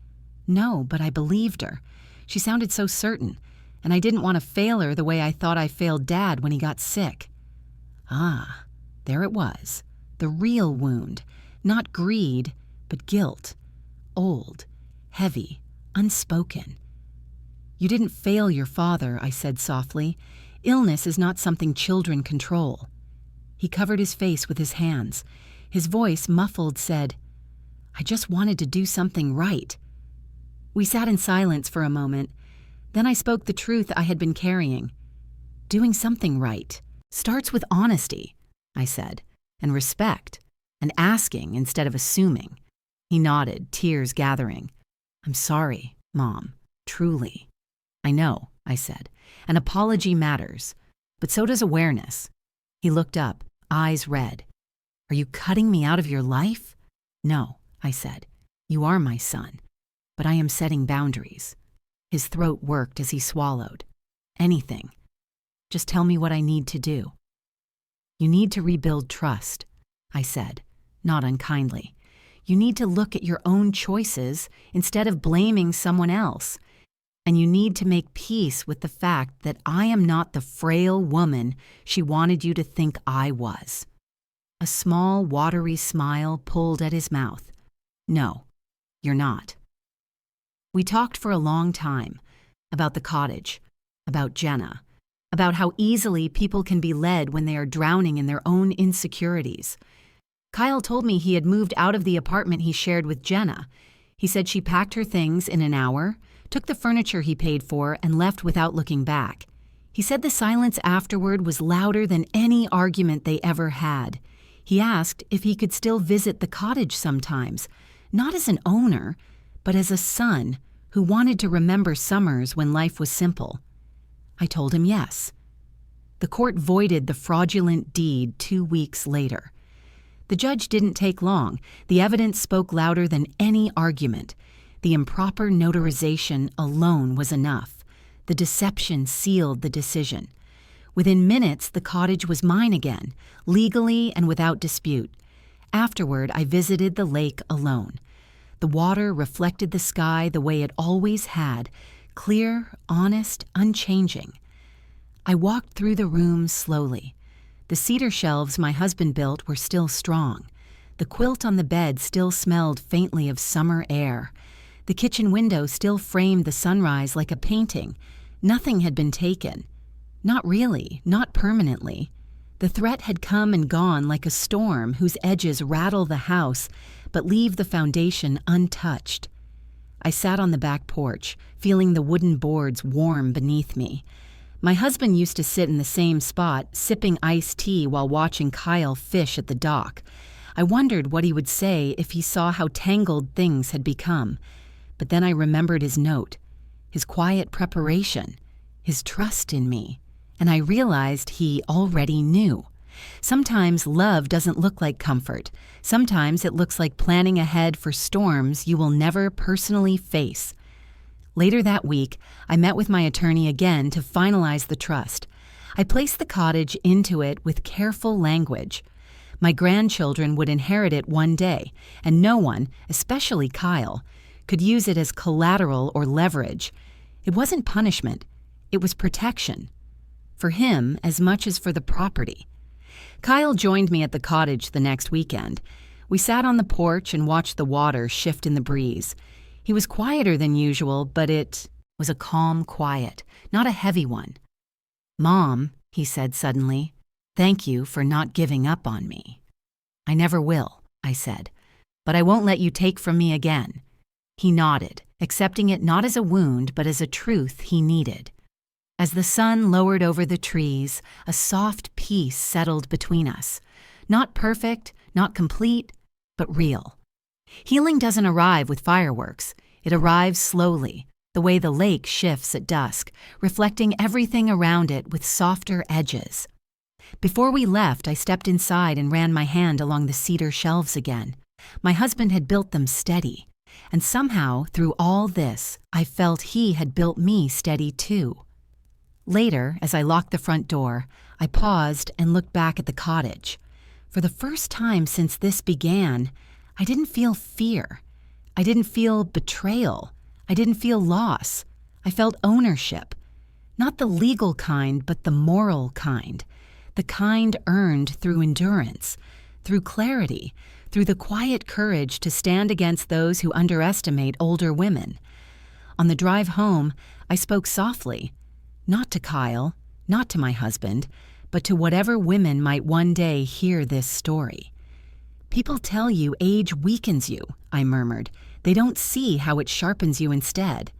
No, but I believed her. She sounded so certain, and I didn't want to fail her the way I thought I failed Dad when he got sick. Ah, there it was. The real wound. Not greed, but guilt. Old, heavy, unspoken. You didn't fail your father, I said softly. Illness is not something children control. He covered his face with his hands. His voice, muffled, said, I just wanted to do something right. We sat in silence for a moment. Then I spoke the truth I had been carrying. Doing something right starts with honesty, I said, and respect, and asking instead of assuming. He nodded, tears gathering. I'm sorry, Mom, truly. I know, I said. An apology matters, but so does awareness. He looked up, eyes red. Are you cutting me out of your life? No, I said. You are my son, but I am setting boundaries. His throat worked as he swallowed. Anything. Just tell me what I need to do. You need to rebuild trust, I said, not unkindly. You need to look at your own choices instead of blaming someone else. And you need to make peace with the fact that I am not the frail woman she wanted you to think I was. A small, watery smile pulled at his mouth. No, you're not. We talked for a long time about the cottage, about Jenna, about how easily people can be led when they are drowning in their own insecurities. Kyle told me he had moved out of the apartment he shared with Jenna. He said she packed her things in an hour, took the furniture he paid for, and left without looking back. He said the silence afterward was louder than any argument they ever had. He asked if he could still visit the cottage sometimes, not as an owner, but as a son who wanted to remember summers when life was simple. I told him yes. The court voided the fraudulent deed 2 weeks later. The judge didn't take long. The evidence spoke louder than any argument. The improper notarization alone was enough. The deception sealed the decision. Within minutes, the cottage was mine again, legally and without dispute. Afterward, I visited the lake alone. The water reflected the sky the way it always had, clear, honest, unchanging. I walked through the rooms slowly. The cedar shelves my husband built were still strong. The quilt on the bed still smelled faintly of summer air. The kitchen window still framed the sunrise like a painting. Nothing had been taken. Not really, not permanently. The threat had come and gone like a storm whose edges rattle the house but leave the foundation untouched. I sat on the back porch, feeling the wooden boards warm beneath me. My husband used to sit in the same spot, sipping iced tea while watching Kyle fish at the dock. I wondered what he would say if he saw how tangled things had become. But then I remembered his note, his quiet preparation, his trust in me, and I realized he already knew. Sometimes love doesn't look like comfort. Sometimes it looks like planning ahead for storms you will never personally face. Later that week, I met with my attorney again to finalize the trust. I placed the cottage into it with careful language. My grandchildren would inherit it one day, and no one, especially Kyle, could use it as collateral or leverage. It wasn't punishment. It was protection. For him as much as for the property. Kyle joined me at the cottage the next weekend. We sat on the porch and watched the water shift in the breeze. He was quieter than usual, but it was a calm quiet, not a heavy one. "Mom," he said suddenly, "thank you for not giving up on me." "I never will," I said, "but I won't let you take from me again." He nodded, accepting it not as a wound, but as a truth he needed. As the sun lowered over the trees, a soft peace settled between us. Not perfect, not complete, but real. Healing doesn't arrive with fireworks. It arrives slowly, the way the lake shifts at dusk, reflecting everything around it with softer edges. Before we left, I stepped inside and ran my hand along the cedar shelves again. My husband had built them steady, and somehow, through all this, I felt he had built me steady too. Later, as I locked the front door, I paused and looked back at the cottage. For the first time since this began, I didn't feel fear. I didn't feel betrayal. I didn't feel loss. I felt ownership. Not the legal kind, but the moral kind. The kind earned through endurance, through clarity, through the quiet courage to stand against those who underestimate older women. On the drive home, I spoke softly. Not to Kyle, not to my husband, but to whatever women might one day hear this story. "People tell you age weakens you," I murmured. "They don't see how it sharpens you instead."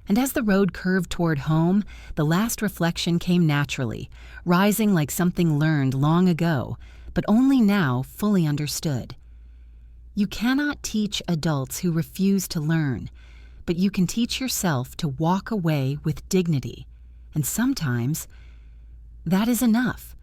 And as the road curved toward home, the last reflection came naturally, rising like something learned long ago, but only now fully understood. You cannot teach adults who refuse to learn, but you can teach yourself to walk away with dignity. And sometimes, that is enough.